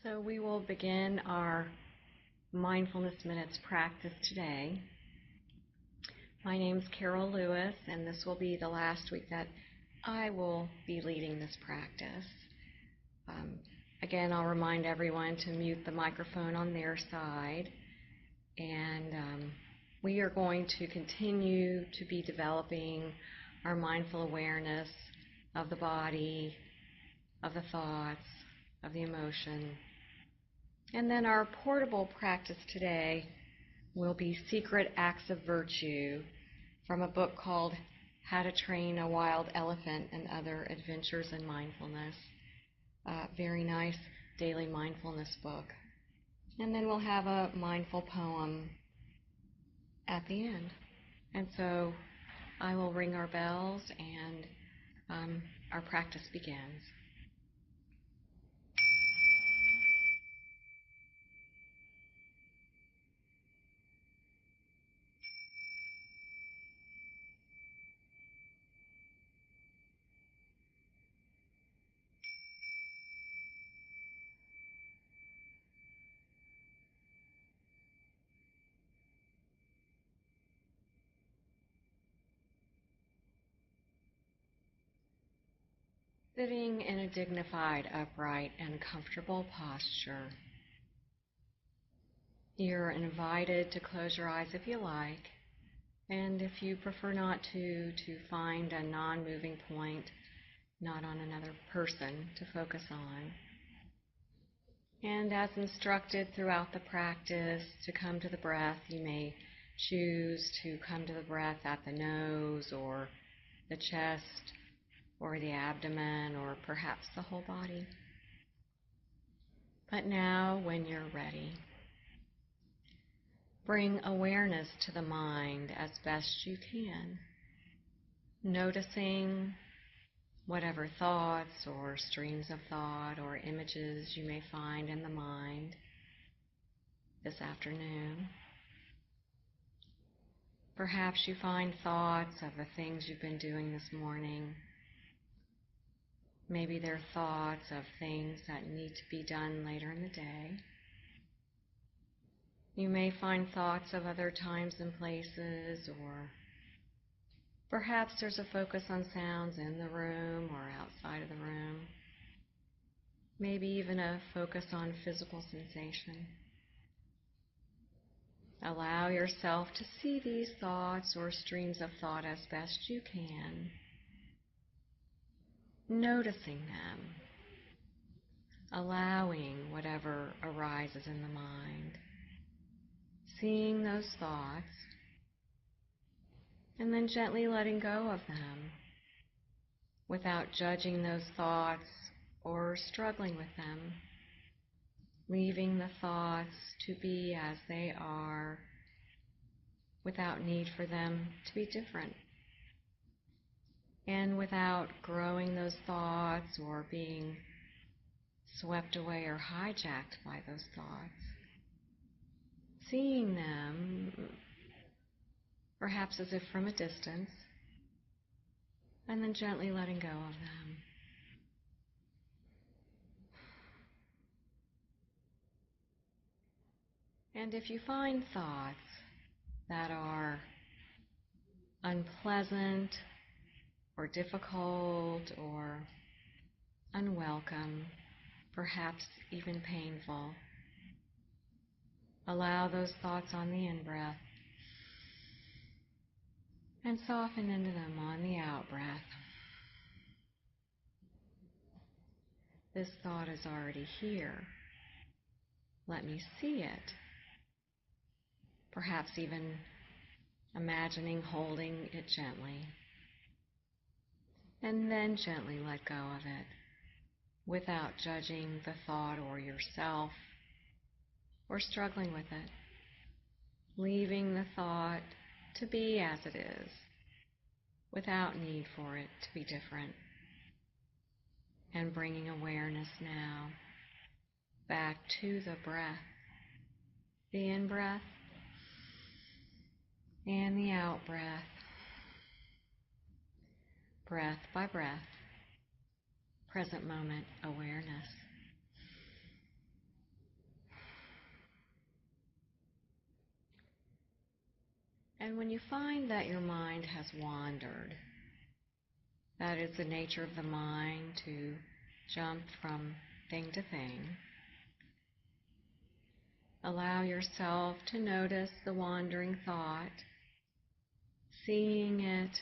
So we will begin our Mindfulness Minutes practice today. My name's Carol Lewis, and this will be the last week that I will be leading this practice. Again, I'll remind everyone to mute the microphone on their side, and we are going to continue to be developing our mindful awareness of the body, of the thoughts, of the emotion. And then our portable practice today will be Secret Acts of Virtue from a book called How to Train a Wild Elephant and Other Adventures in Mindfulness. Very nice daily mindfulness book. And then we'll have a mindful poem at the end. And so I will ring our bells and our practice begins. Sitting in a dignified, upright, and comfortable posture. You're invited to close your eyes if you like, and if you prefer not to find a non-moving point, not on another person, to focus on. And as instructed throughout the practice, to come to the breath, you may choose to come to the breath at the nose or the chest, or the abdomen, or perhaps the whole body. But now, when you're ready, bring awareness to the mind as best you can, noticing whatever thoughts or streams of thought or images you may find in the mind this afternoon. Perhaps you find thoughts of the things you've been doing this morning. Maybe they're thoughts of things that need to be done later in the day. You may find thoughts of other times and places, or perhaps there's a focus on sounds in the room or outside of the room. Maybe even a focus on physical sensation. Allow yourself to see these thoughts or streams of thought as best you can, noticing them, allowing whatever arises in the mind, seeing those thoughts, and then gently letting go of them without judging those thoughts or struggling with them, leaving the thoughts to be as they are without need for them to be different, and without growing those thoughts or being swept away or hijacked by those thoughts. Seeing them perhaps as if from a distance, and then gently letting go of them. And if you find thoughts that are unpleasant or difficult or unwelcome, perhaps even painful, allow those thoughts on the in-breath and soften into them on the out-breath. This thought is already here. Let me see it. Perhaps even imagining holding it gently. And then gently let go of it without judging the thought or yourself or struggling with it. Leaving the thought to be as it is without need for it to be different. And bringing awareness now back to the breath, the in-breath and the out-breath, breath by breath, present moment awareness. And when you find that your mind has wandered, that is the nature of the mind to jump from thing to thing, allow yourself to notice the wandering thought, seeing it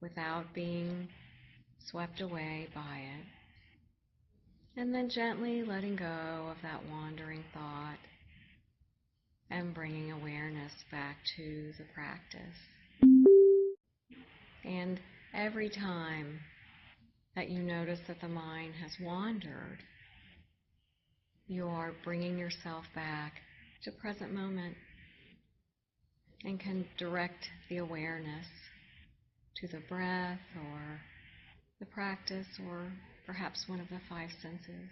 without being swept away by it, and then gently letting go of that wandering thought and bringing awareness back to the practice. And every time that you notice that the mind has wandered, you are bringing yourself back to present moment and can direct the awareness to the breath or the practice or perhaps one of the five senses.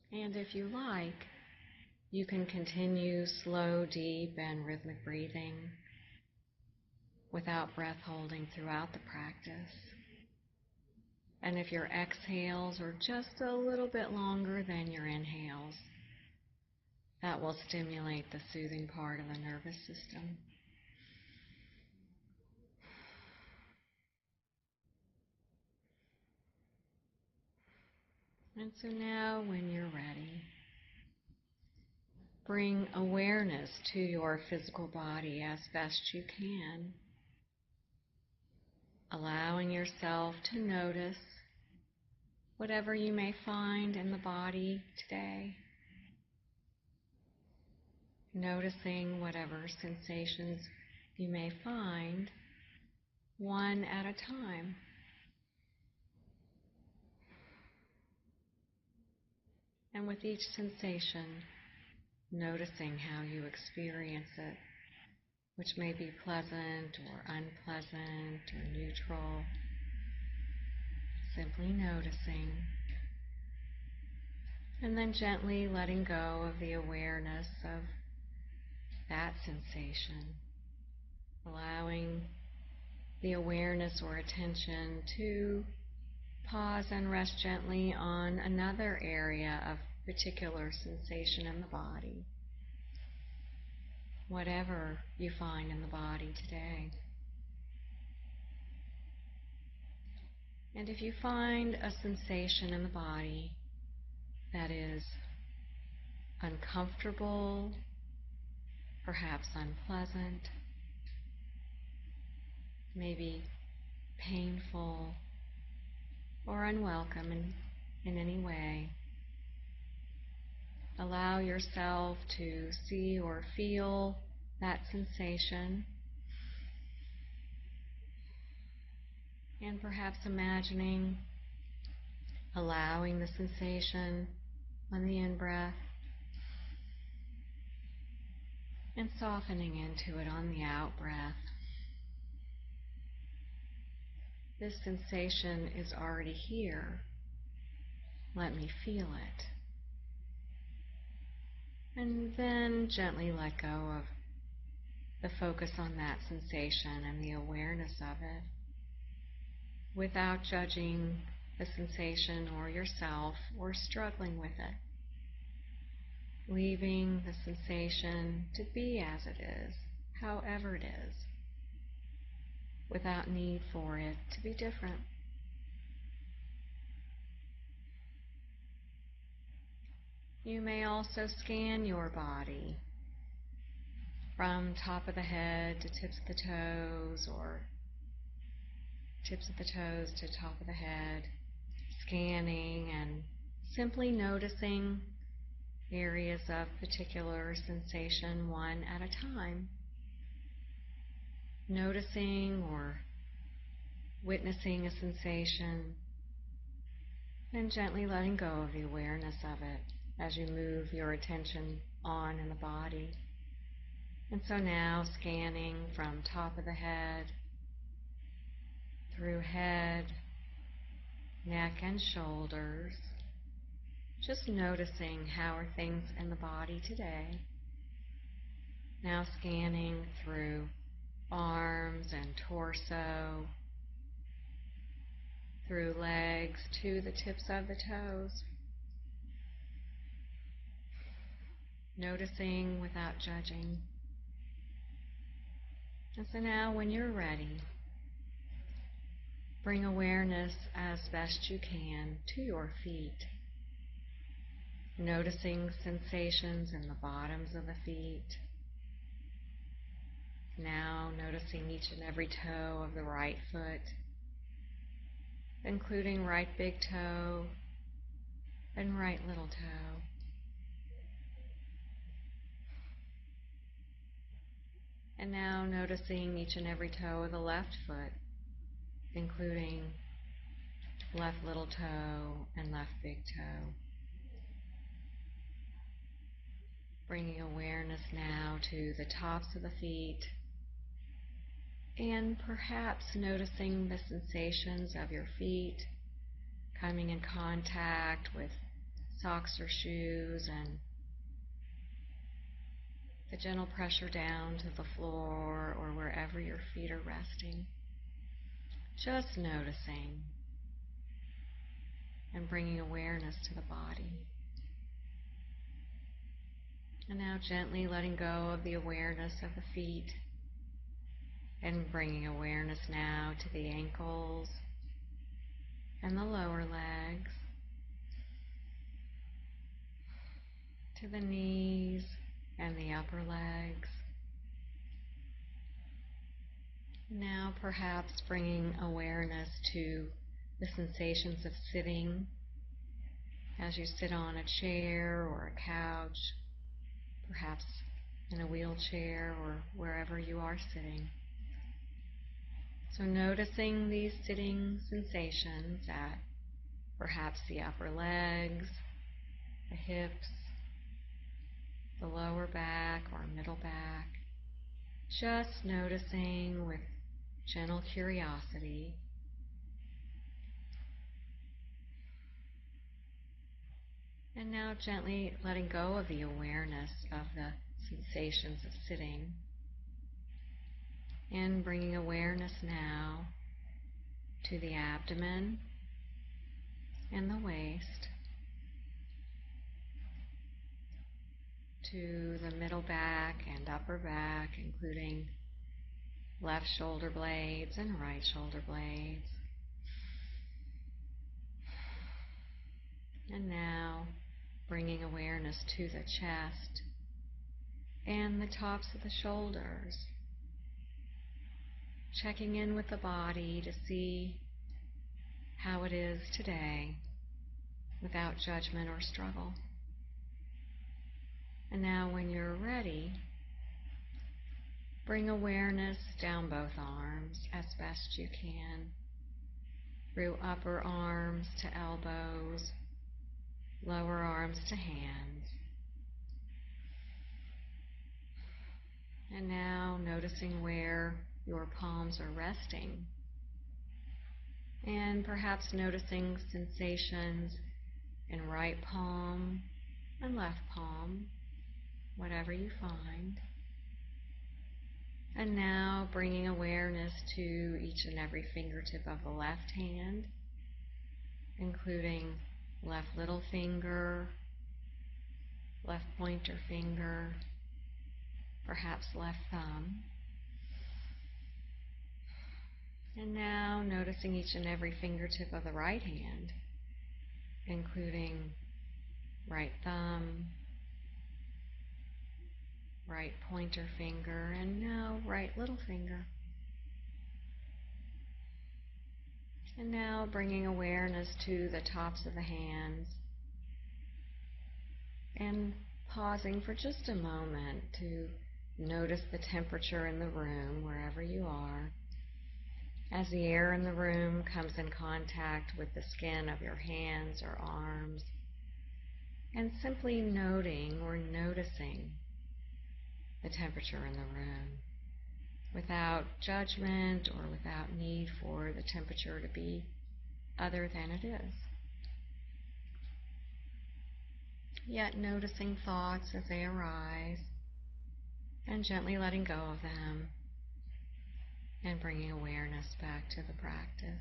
And if you like, you can continue slow, deep, and rhythmic breathing without breath holding throughout the practice. And if your exhales are just a little bit longer than your inhales, that will stimulate the soothing part of the nervous system. And so now, when you're ready, bring awareness to your physical body as best you can, allowing yourself to notice whatever you may find in the body today, noticing whatever sensations you may find one at a time. And with each sensation, noticing how you experience it, which may be pleasant or unpleasant or neutral, simply noticing, and then gently letting go of the awareness of that sensation, allowing the awareness or attention to pause and rest gently on another area of particular sensation in the body, whatever you find in the body today. And if you find a sensation in the body that is uncomfortable, perhaps unpleasant, maybe painful or unwelcome in any way, allow yourself to see or feel that sensation, and perhaps imagining allowing the sensation on the in-breath and softening into it on the out-breath. This sensation is already here. Let me feel it. And then gently let go of the focus on that sensation and the awareness of it, without judging the sensation or yourself or struggling with it. Leaving the sensation to be as it is, however it is, without need for it to be different. You may also scan your body from top of the head to tips of the toes, or tips of the toes to top of the head, scanning and simply noticing areas of particular sensation one at a time. Noticing or witnessing a sensation and gently letting go of the awareness of it as you move your attention on in the body. And so now scanning from top of the head, through head, neck and shoulders, just noticing how are things in the body today. Now scanning through arms and torso, through legs to the tips of the toes. noticing without judging. And so now, when you're ready, bring awareness as best you can to your feet, noticing sensations in the bottoms of the feet. Now noticing each and every toe of the right foot, including right big toe and right little toe. And now noticing each and every toe of the left foot, including left little toe and left big toe. Bringing awareness now to the tops of the feet, and perhaps noticing the sensations of your feet coming in contact with socks or shoes, and the gentle pressure down to the floor or wherever your feet are resting. Just noticing and bringing awareness to the body. And now gently letting go of the awareness of the feet and bringing awareness now to the ankles and the lower legs, to the knees and the upper legs. Now perhaps bringing awareness to the sensations of sitting as you sit on a chair or a couch, perhaps in a wheelchair or wherever you are sitting. So noticing these sitting sensations at perhaps the upper legs, the hips, the lower back or middle back. Just noticing with gentle curiosity. And now gently letting go of the awareness of the sensations of sitting, and bringing awareness now to the abdomen and the waist, to the middle back and upper back, including left shoulder blades and right shoulder blades. And now bringing awareness to the chest and the tops of the shoulders, checking in with the body to see how it is today without judgment or struggle. And now when you're ready, bring awareness down both arms as best you can, through upper arms to elbows, lower arms to hands. And now noticing where your palms are resting, and perhaps noticing sensations in right palm and left palm, whatever you find. And now bringing awareness to each and every fingertip of the left hand, including left little finger, left pointer finger, perhaps left thumb. And now noticing each and every fingertip of the right hand, including right thumb, right pointer finger, and now right little finger. And now bringing awareness to the tops of the hands, and pausing for just a moment to notice the temperature in the room wherever you are, as the air in the room comes in contact with the skin of your hands or arms, and simply noting or noticing the temperature in the room without judgment or without need for the temperature to be other than it is. Yet noticing thoughts as they arise and gently letting go of them and bringing awareness back to the practice.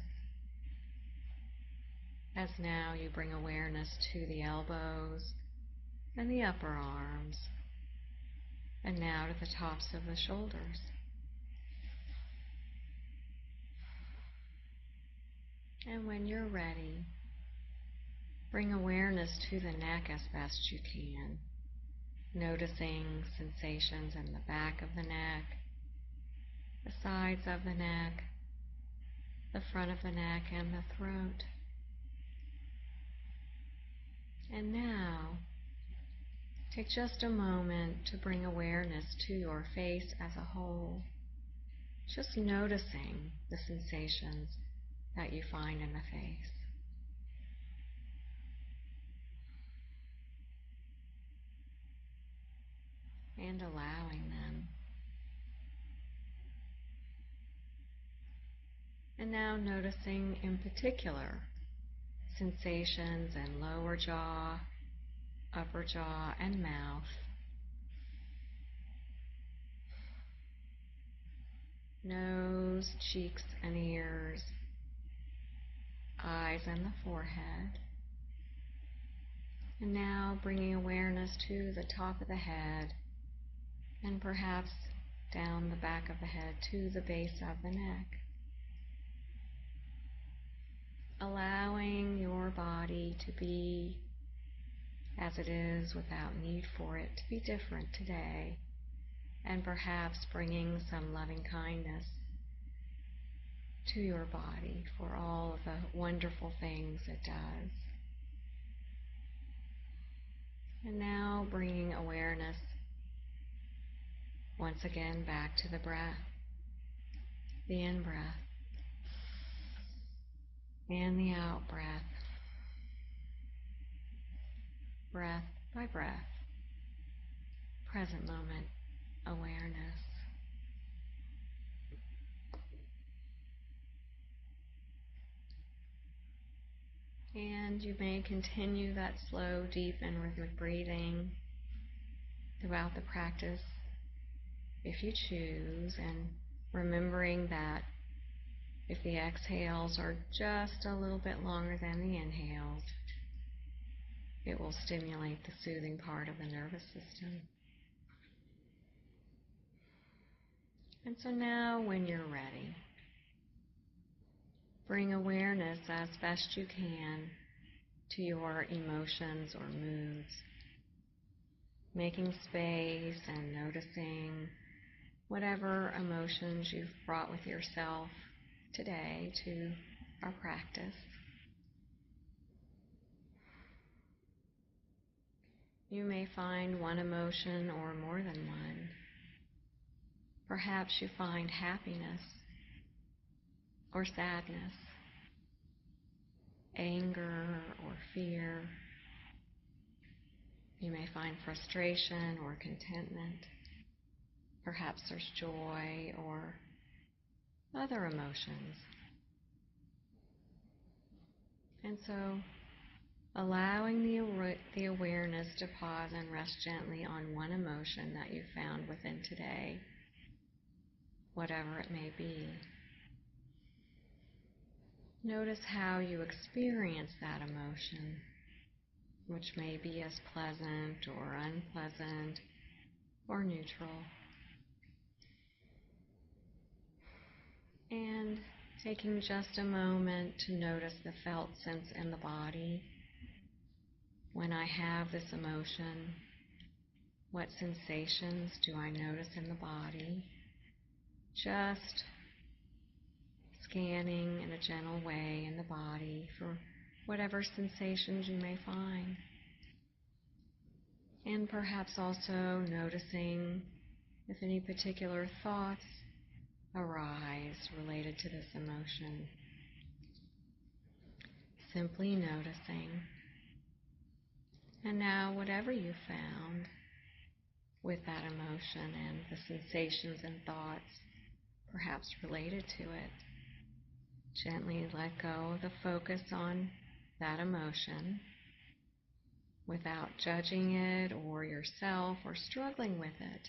As now you bring awareness to the elbows and the upper arms, And now to the tops of the shoulders. And when you're ready, bring awareness to the neck as best you can, noticing sensations in the back of the neck, the sides of the neck, the front of the neck, and the throat. And now, take just a moment to bring awareness to your face as a whole, just noticing the sensations that you find in the face. And allowing them. And now noticing in particular sensations in lower jaw, upper jaw, and mouth. Nose, cheeks, and ears, eyes, and the forehead. And now bringing awareness to the top of the head and perhaps down the back of the head to the base of the neck. Allowing your body to be as it is without need for it to be different today, and perhaps bringing some loving kindness to your body for all of the wonderful things it does. And now bringing awareness once again back to the breath, the in-breath and the out-breath, breath by breath, present moment awareness. And you may continue that slow, deep, and rhythmic breathing throughout the practice if you choose, and remembering that if the exhales are just a little bit longer than the inhales, it will stimulate the soothing part of the nervous system. And so now, when you're ready, bring awareness as best you can to your emotions or moods, making space and noticing whatever emotions you've brought with yourself today to our practice. You may find one emotion or more than one. Perhaps you find happiness or sadness, anger or fear. You may find frustration or contentment. Perhaps there's joy or other emotions. And so, allowing the awareness to pause and rest gently on one emotion that you found within today, whatever it may be. Notice how you experience that emotion, which may be as pleasant or unpleasant or neutral. And taking just a moment to notice the felt sense in the body. When I have this emotion, what sensations do I notice in the body? Just scanning in a gentle way in the body for whatever sensations you may find. And perhaps also noticing if any particular thoughts arise related to this emotion. Simply noticing. And now, whatever you found with that emotion and the sensations and thoughts perhaps related to it, gently let go of the focus on that emotion without judging it or yourself or struggling with it.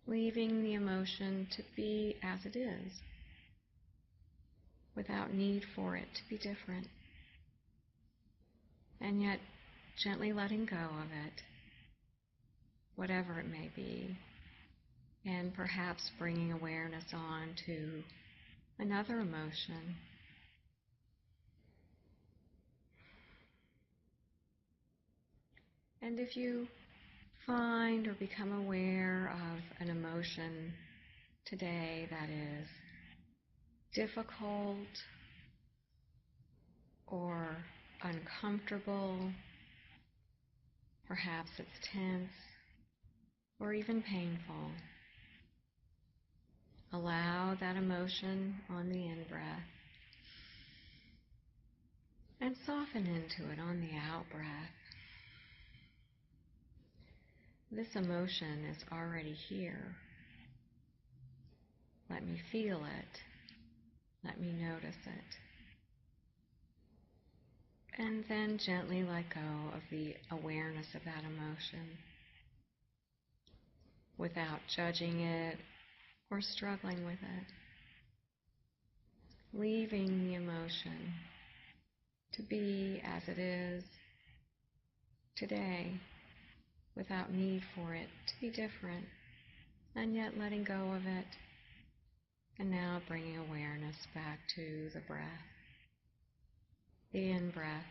Leaving the emotion to be as it is, without need for it to be different. And yet, gently letting go of it whatever it may be, and perhaps bringing awareness on to another emotion. And if you find or become aware of an emotion today that is difficult or uncomfortable, perhaps it's tense or even painful, allow that emotion on the in-breath and soften into it on the out-breath. This emotion is already here. Let me feel it. Let me notice it. And then gently let go of the awareness of that emotion without judging it or struggling with it. Leaving the emotion to be as it is today without need for it to be different, and yet letting go of it. And now bringing awareness back to the breath, the in-breath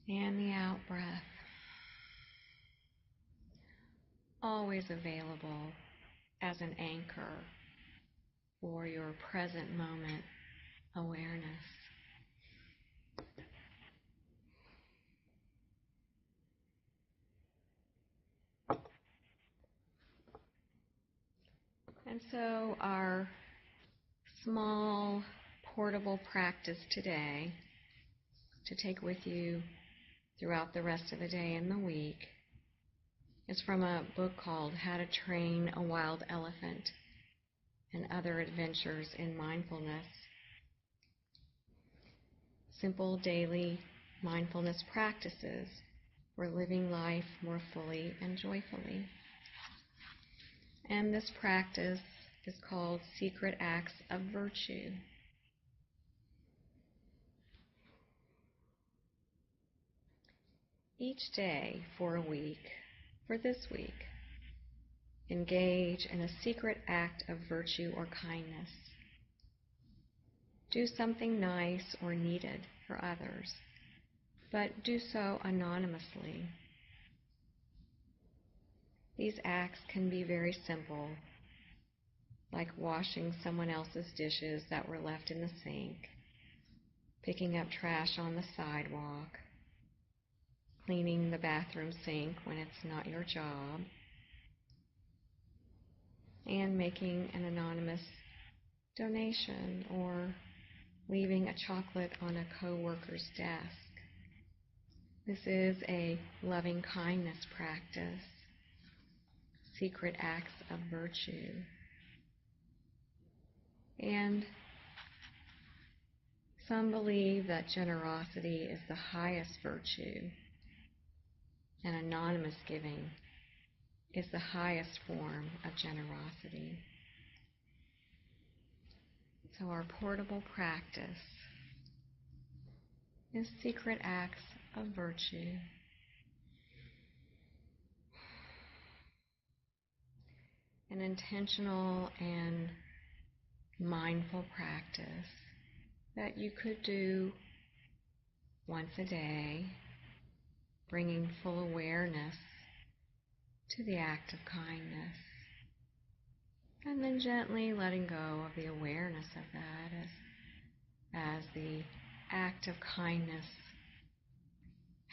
and the out-breath, always available as an anchor for your present moment awareness. And so our small portable practice today to take with you throughout the rest of the day and the week is from a book called How to Train a Wild Elephant and Other Adventures in Mindfulness. Simple daily mindfulness practices for living life more fully and joyfully. And this practice is called Secret Acts of Virtue. Each day for a week, for this week, engage in a secret act of virtue or kindness. Do something nice or needed for others, but do so anonymously. These acts can be very simple, like washing someone else's dishes that were left in the sink, picking up trash on the sidewalk, cleaning the bathroom sink when it's not your job, and making an anonymous donation or leaving a chocolate on a coworker's desk. This is a loving kindness practice, secret acts of virtue. And some believe that generosity is the highest virtue, and anonymous giving is the highest form of generosity. So our portable practice is secret acts of virtue. An intentional and mindful practice that you could do once a day, bringing full awareness to the act of kindness, and then gently letting go of the awareness of that as the act of kindness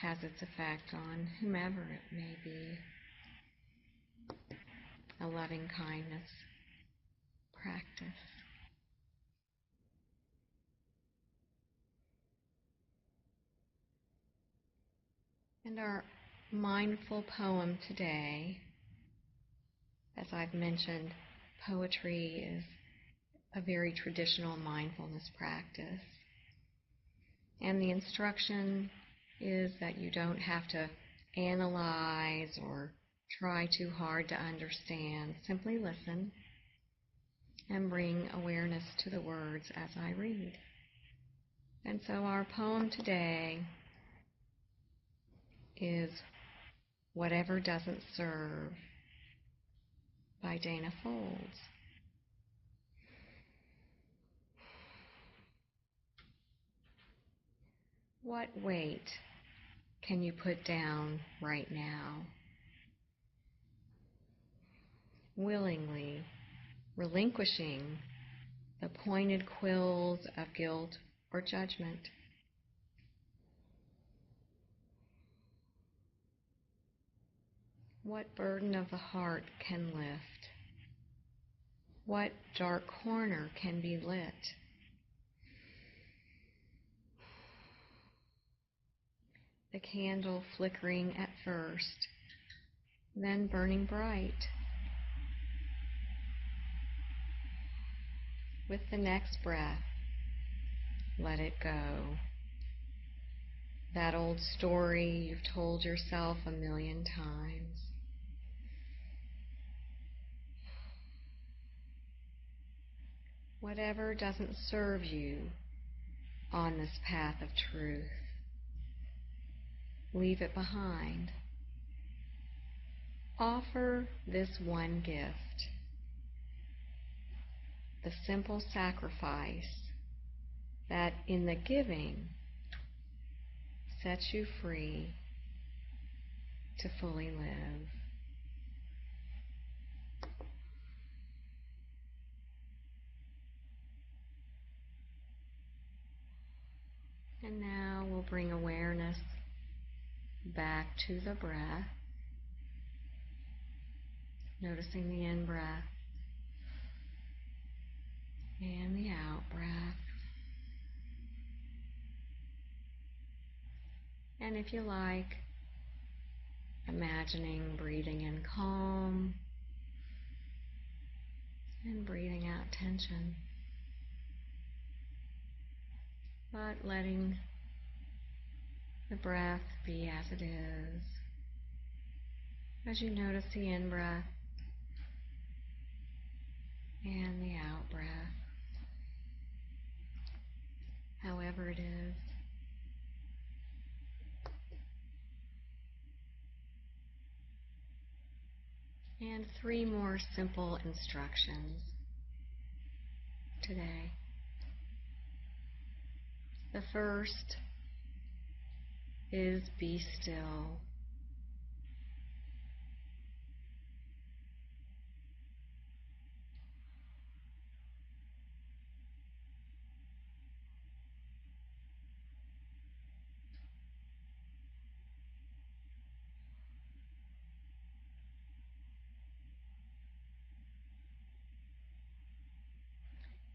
has its effect on whomever it may be. A loving kindness practice. And our mindful poem today, as I've mentioned, poetry is a very traditional mindfulness practice. And the instruction is that you don't have to analyze or try too hard to understand. Simply listen and bring awareness to the words as I read. And so our poem today is Whatever Doesn't Serve by Dana Folds. What weight can you put down right now? Willingly relinquishing the pointed quills of guilt or judgment. What burden of the heart can lift? What dark corner can be lit? The candle flickering at first, then burning bright. With the next breath, let it go. That old story you've told yourself 1,000,000 times. Whatever doesn't serve you on this path of truth, leave it behind. Offer this one gift, the simple sacrifice that in the giving sets you free to fully live. And now we'll bring awareness back to the breath, noticing the in-breath and the out-breath. And if you like, imagining breathing in calm and breathing out tension, but letting the breath be as it is. As you notice the in-breath and the out-breath, however it is. And 3 more simple instructions today. The first is be still.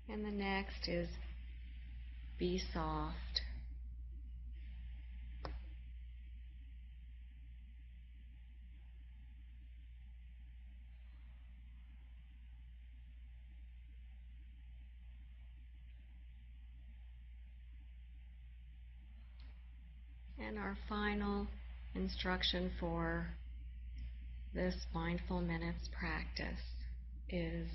And the next is be soft. And our final instruction for this mindful minutes practice is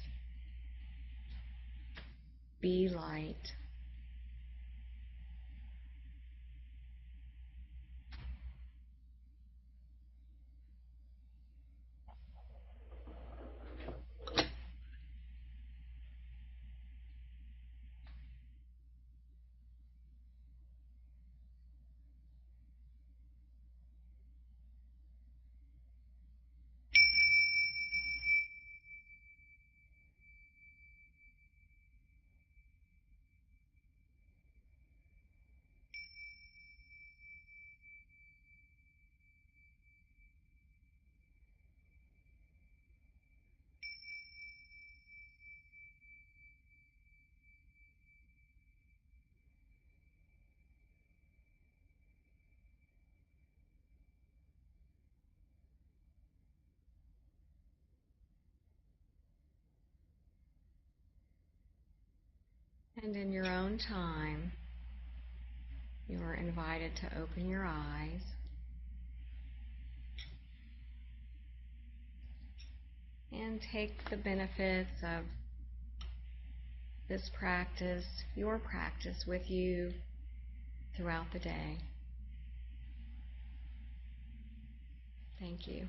be light. And in your own time, you are invited to open your eyes and take the benefits of this practice, your practice, with you throughout the day. Thank Thank you.